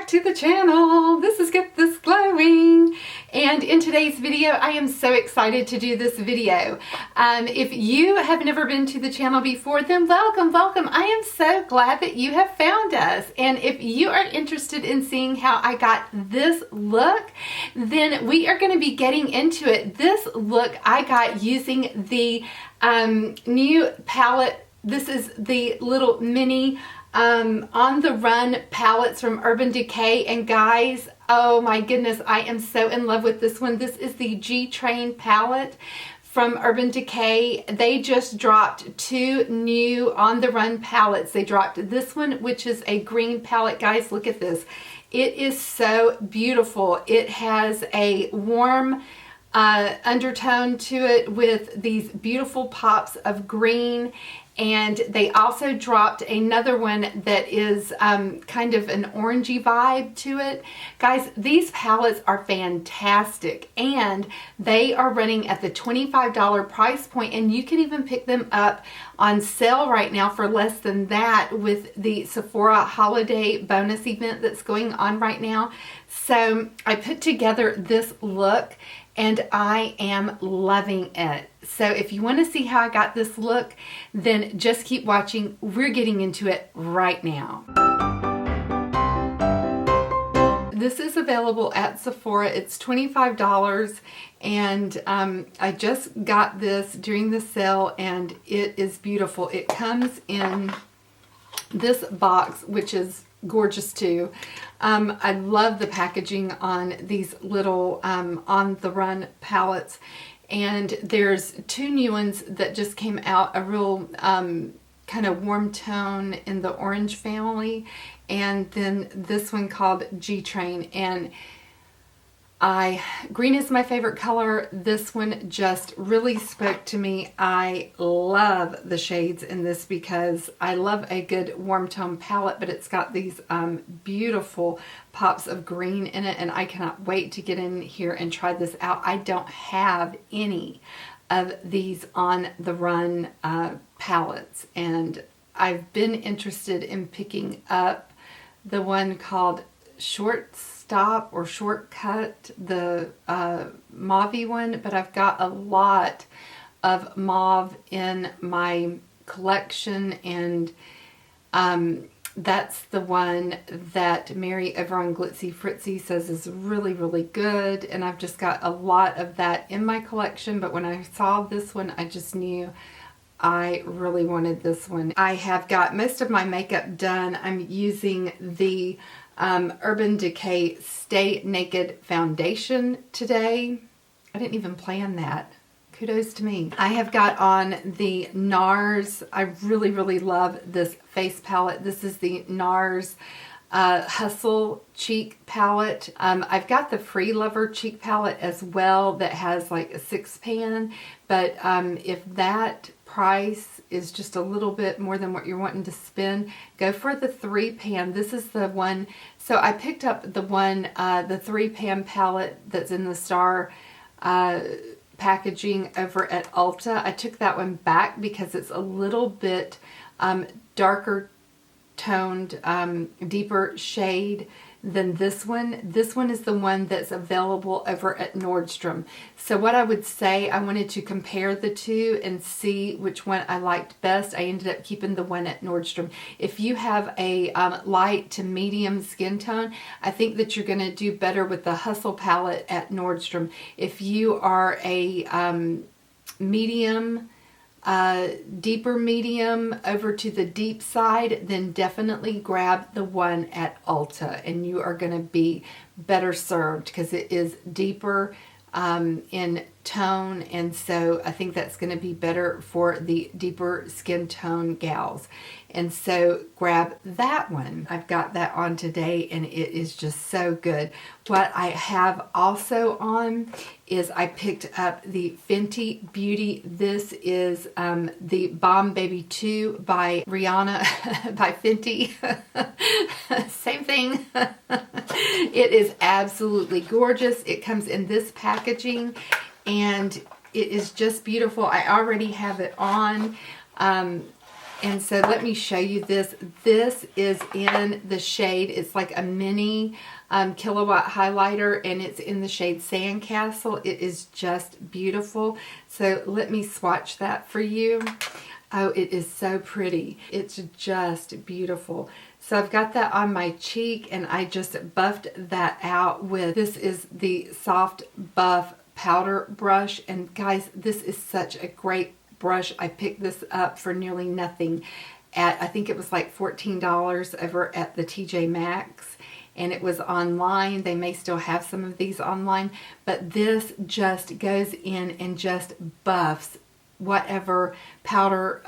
back to the channel. This is Get This Glowing, and in today's video I am so excited to do this video. If you have never been to the channel before, then welcome. I am so glad that you have found us, and if you are interested in seeing how I got this look, then we are going to be getting into it. This look I got using the new palette. This is the little mini On the Run palettes from Urban Decay, and guys, oh my goodness, I am so in love with this one. This is the GTrain palette from Urban Decay. They just dropped two new On the Run palettes. They dropped this one, which is a green palette. Guys, look at this. It is so beautiful. It has a warm undertone to it with these beautiful pops of green. And they also dropped another one that is kind of an orangey vibe to it. Guys, these palettes are fantastic, and they are running at the $25 price point, and you can even pick them up on sale right now for less than that with the Sephora holiday bonus event that's going on right now. So I put together this look and I am loving it. So if you want to see how I got this look, then just keep watching. We're getting into it right now. This is available at Sephora. It's $25, and I just got this during the sale, and it is beautiful. It comes in this box, which is gorgeous too. I love the packaging on these little On the Run palettes, and there's two new ones that just came out, a real kind of warm tone in the orange family, and then this one called GTrain. And green is my favorite color. This one just really spoke to me. I love the shades in this because I love a good warm tone palette, but it's got these beautiful pops of green in it, and I cannot wait to get in here and try this out. I don't have any of these On the Run palettes, and I've been interested in picking up the one called Stop or Shortcut, the mauve one, but I've got a lot of mauve in my collection, and that's the one that Mary over on Glitzy Fritzy says is really, really good, and I've just got a lot of that in my collection. But when I saw this one, I just knew I really wanted this one. I have got most of my makeup done. I'm using the Urban Decay Stay Naked foundation today. I didn't even plan that. Kudos to me. I have got on the Nars. I really, really love this face palette. This is the Nars Hustle Cheek palette. I've got the Free Lover cheek palette as well that has like a 6-pan, but if that price is just a little bit more than what you're wanting to spend, go for the 3-pan. This is the one. So I picked up the one, the 3-pan palette that's in the Star packaging over at Ulta. I took that one back because it's a little bit darker toned, deeper shade than this one. This one is the one that's available over at Nordstrom. So what I would say, I wanted to compare the two and see which one I liked best. I ended up keeping the one at Nordstrom. If you have a light to medium skin tone, I think that you're going to do better with the Hustle palette at Nordstrom. If you are a medium, deeper medium over to the deep side, then definitely grab the one at Ulta, and you are going to be better served because it is deeper in tone, and so I think that's going to be better for the deeper skin tone gals. And so grab that one. I've got that on today, and it is just so good. What I have also on is I picked up the Fenty Beauty. This is the Bomb Baby 2 by Rihanna by Fenty. Same thing. It is absolutely gorgeous. It comes in this packaging, and it is just beautiful. I already have it on. And so let me show you this. This is in the shade, it's like a mini kilowatt highlighter, and it's in the shade Sandcastle. It is just beautiful. So let me swatch that for you. Oh, it is so pretty. It's just beautiful. So I've got that on my cheek, and I just buffed that out with, this is the Soft Buff powder brush. And guys, this is such a great brush. I picked this up for nearly nothing at, I think it was like $14 over at the TJ Maxx, and it was online. They may still have some of these online, but this just goes in and just buffs whatever powder,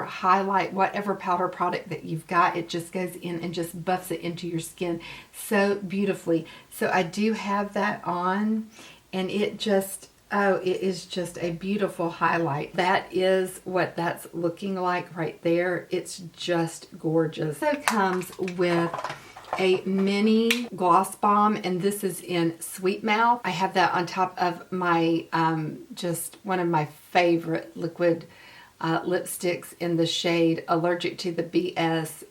highlight, whatever powder product that you've got. It just goes in and just buffs it into your skin so beautifully. So I do have that on, and it just, oh, it is just a beautiful highlight. That is what that's looking like right there. It's just gorgeous. So it comes with a mini gloss bomb, and this is in Sweet Mouth. I have that on top of my, just one of my favorite liquid lipsticks in the shade Allergic to the BS.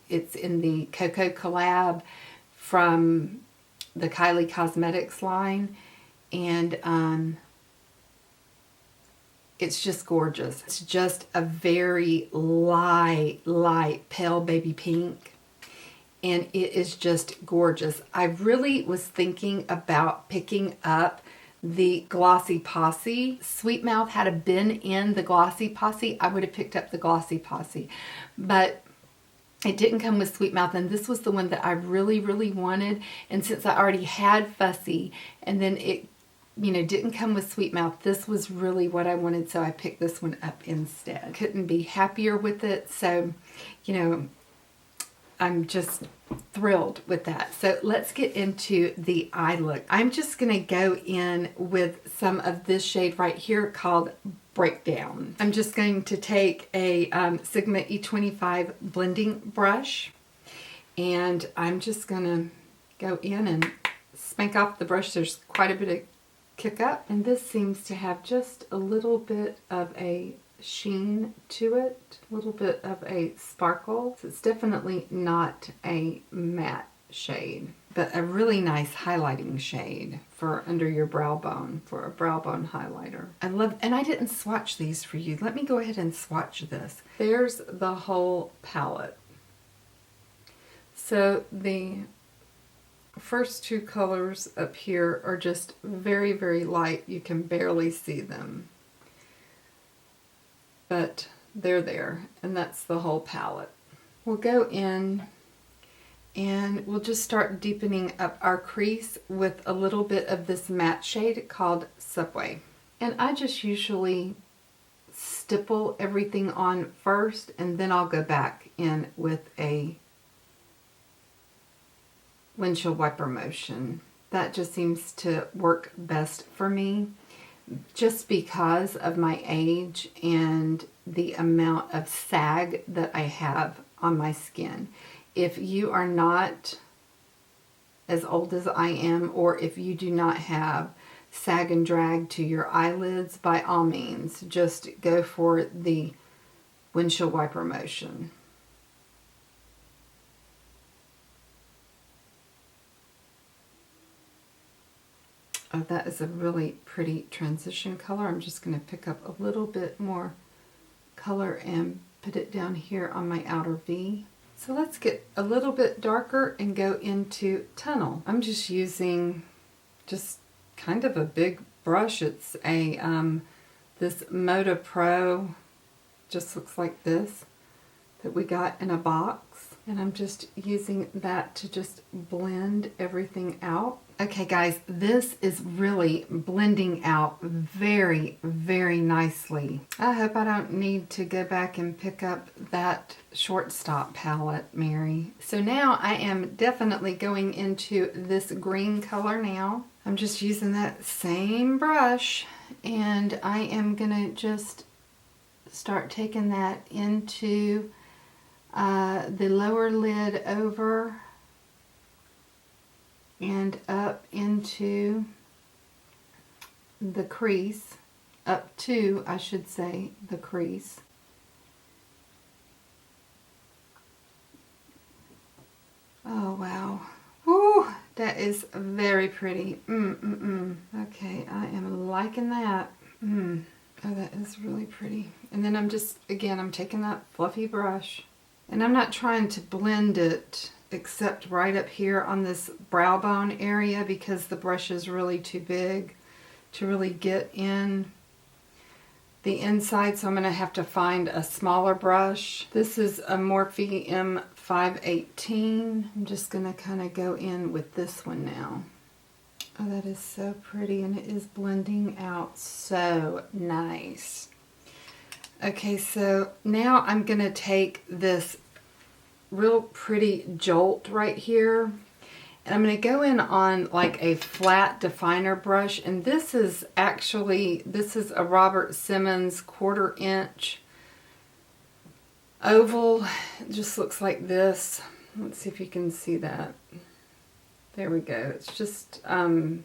It's in the KOKO Collab from the Kylie Cosmetics line. And it's just gorgeous. It's just a very light pale baby pink, and it is just gorgeous. I really was thinking about picking up the Glossy Posse. Sweet Mouth had been in the Glossy Posse, I would have picked up the Glossy Posse, but it didn't come with Sweet Mouth, and this was the one that I really wanted. And since I already had Fussy, and then it, you know, didn't come with Sweet Mouth, this was really what I wanted, so I picked this one up instead. Couldn't be happier with it. So, you know, I'm just thrilled with that. So let's get into the eye look. I'm just going to go in with some of this shade right here called Breakdown. I'm just going to take a Sigma E25 blending brush, and I'm just going to go in and spank off the brush. There's quite a bit of kick up, and this seems to have just a little bit of a sheen to it, a little bit of a sparkle. So it's definitely not a matte shade, but a really nice highlighting shade for under your brow bone, for a brow bone highlighter. I love, and I didn't swatch these for you. Let me go ahead and swatch this. There's the whole palette. So the first two colors up here are just very light. You can barely see them, but they're there, and that's the whole palette. We'll go in and we'll just start deepening up our crease with a little bit of this matte shade called Subway. And I just usually stipple everything on first, and then I'll go back in with a windshield wiper motion. That just seems to work best for me, just because of my age and the amount of sag that I have on my skin. If you are not as old as I am, or if you do not have sag and drag to your eyelids, by all means, just go for the windshield wiper motion. Oh, that is a really pretty transition color. I'm just going to pick up a little bit more color and put it down here on my outer V. So let's get a little bit darker and go into Tunnel. I'm just using just kind of a big brush. It's a this Moda Pro, just looks like this, that we got in a box. And I'm just using that to just blend everything out. Okay guys, this is really blending out very nicely. I hope I don't need to go back and pick up that Shortstop palette, Mary. So now I am definitely going into this green color now. I'm just using that same brush, and I am gonna just start taking that into the lower lid over and up into the crease, up to, I should say, the crease. Oh, wow. Woo, that is very pretty. Okay, I am liking that. Oh, that is really pretty. And then I'm just, again, I'm taking that fluffy brush. And I'm not trying to blend it except right up here on this brow bone area because the brush is really too big to really get in the inside, so I'm going to have to find a smaller brush. This is a Morphe M518. I'm just going to kind of go in with this one now. Oh, that is so pretty, and it is blending out so nice. Okay, so now I'm going to take this real pretty Jolt right here, and I'm going to go in on like a flat definer brush, and this is actually, this is a Robert Simmons 1/4 inch oval. It just looks like this. Let's see if you can see that. There we go. It's just, you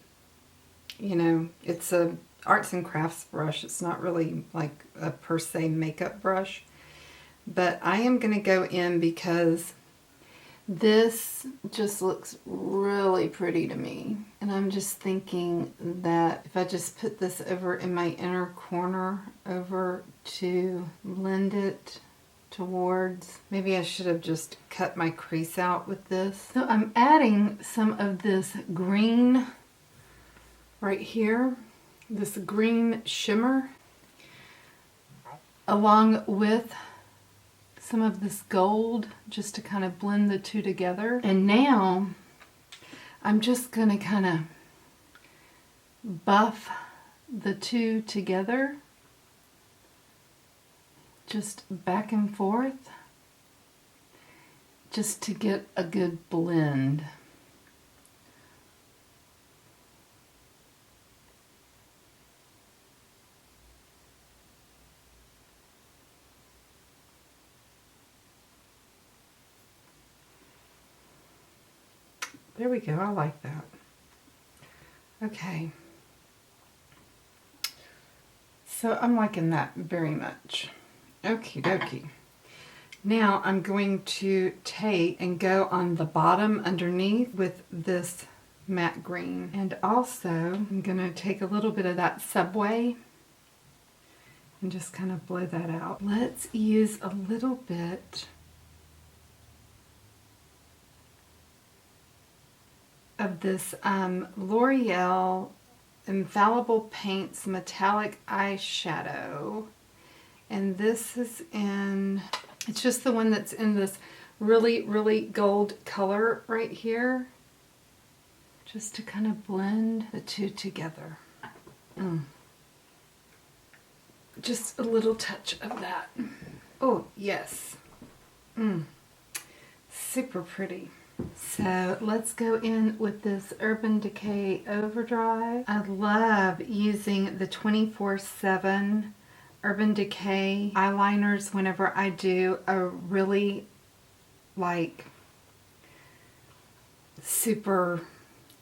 know, it's a arts and crafts brush. It's not really like a per se makeup brush, but I am going to go in because this just looks really pretty to me. And I'm just thinking that if I just put this over in my inner corner over to blend it towards, maybe I should have just cut my crease out with this. So I'm adding some of this green right here, this green shimmer, along with some of this gold, just to kind of blend the two together. And now I'm just going to kind of buff the two together, just back and forth, just to get a good blend. There we go, I like that. Okay. So I'm liking that very much. Okie dokie. Now I'm going to take and go on the bottom underneath with this matte green. And also I'm going to take a little bit of that Subway and just kind of blow that out. Let's use a little bit of this L'Oreal Infallible Paints Metallic Eyeshadow. And this is in, it's just the one that's in this really, really gold color right here. Just to kind of blend the two together. Just a little touch of that. Oh, yes. Super pretty. So let's go in with this Urban Decay Overdrive. I love using the 24/7 Urban Decay eyeliners whenever I do a really like super,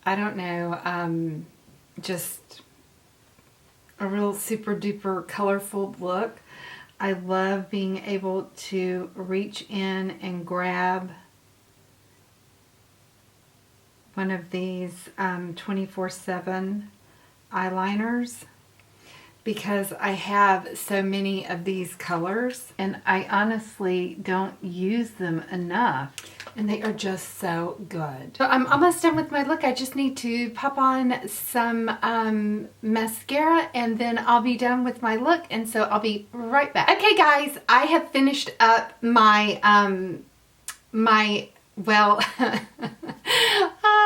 I don't know, just a real super duper colorful look. I love being able to reach in and grab one of these 24/7 eyeliners because I have so many of these colors and I honestly don't use them enough, and they are just so good. So I'm almost done with my look. I just need to pop on some mascara and then I'll be done with my look, and so I'll be right back. Okay guys, I have finished up my well,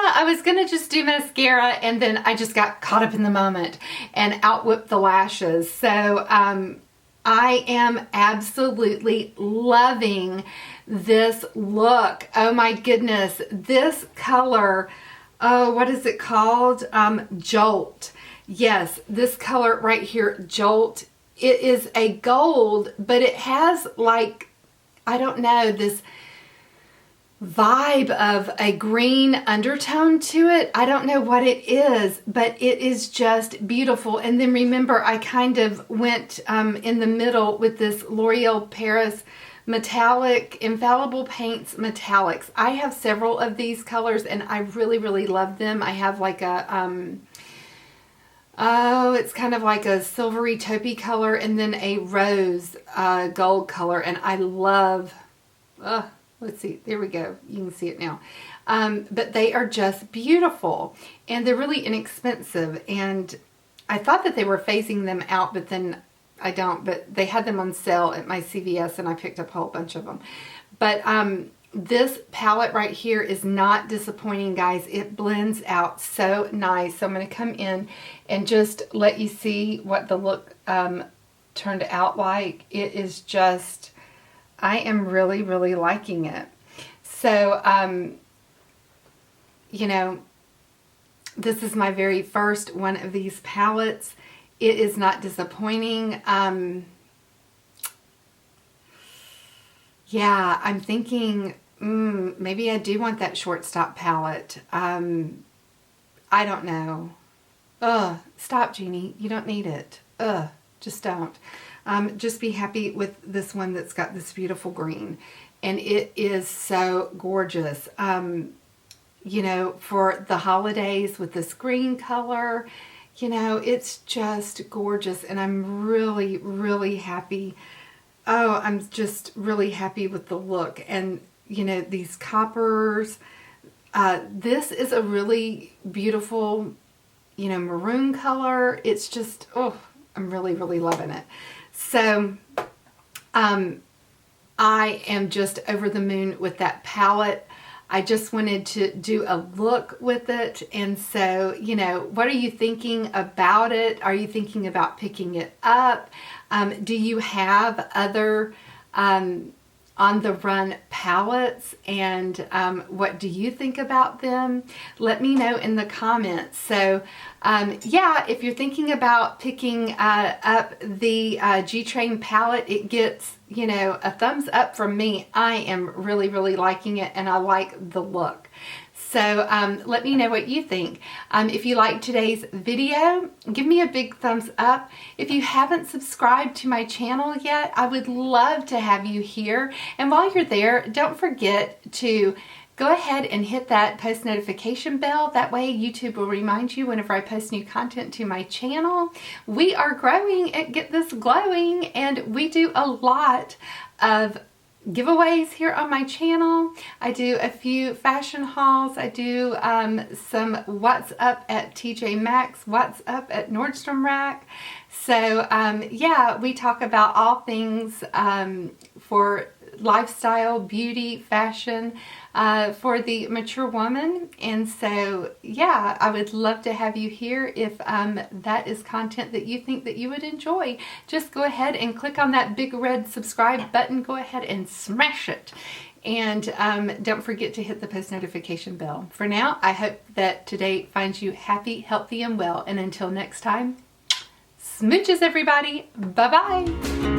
I was gonna just do mascara and then I just got caught up in the moment and out whipped the lashes. So I am absolutely loving this look. Oh my goodness, this color, oh, what is it called? Jolt. Yes, this color right here, Jolt. It is a gold, but it has like, I don't know, this vibe of a green undertone to it. I don't know what it is, but it is just beautiful. And then remember, I kind of went in the middle with this L'Oreal Paris metallic, Infallible Paints metallics. I have several of these colors and I really, really love them. I have like a, oh, it's kind of like a silvery taupey color and then a rose gold color. And I love, let's see, there we go. You can see it now. But they are just beautiful and they're really inexpensive. And I thought that they were phasing them out, but then I don't. But they had them on sale at my CVS and I picked up a whole bunch of them. But this palette right here is not disappointing, guys. It blends out so nice. So I'm going to come in and just let you see what the look turned out like. It is just, I am really, really liking it. So, you know, this is my very first one of these palettes. It is not disappointing. Yeah, I'm thinking, maybe I do want that shortstop palette. I don't know. Stop, Jeannie. You don't need it. Just don't. Just be happy with this one that's got this beautiful green. And it is so gorgeous. You know, for the holidays with this green color, you know, it's just gorgeous. And I'm really, really happy. Oh, I'm just really happy with the look. And, you know, these coppers. This is a really beautiful, you know, maroon color. It's just, oh, I'm really, really loving it. So, I am just over the moon with that palette. I just wanted to do a look with it. And so, you know, what are you thinking about it? Are you thinking about picking it up? Do you have other on the run palettes, and what do you think about them? Let me know in the comments. So yeah, if you're thinking about picking up the GTrain palette, it gets, you know, a thumbs up from me. I am really, really liking it and I like the look. So let me know what you think. If you liked today's video, give me a big thumbs up. If you haven't subscribed to my channel yet, I would love to have you here. And while you're there, don't forget to go ahead and hit that post notification bell. That way YouTube will remind you whenever I post new content to my channel. We are growing at Get This Glowing, and we do a lot of giveaways here on my channel. I do a few fashion hauls. I do some what's up at TJ Maxx, what's up at Nordstrom Rack. So yeah, we talk about all things for lifestyle, beauty, fashion, for the mature woman. And so yeah, I would love to have you here. If that is content that you think that you would enjoy, just go ahead and click on that big red subscribe button. Go ahead and smash it. And don't forget to hit the post notification bell. For now, I hope that today finds you happy, healthy, and well. And until next time, smooches everybody. Bye-bye.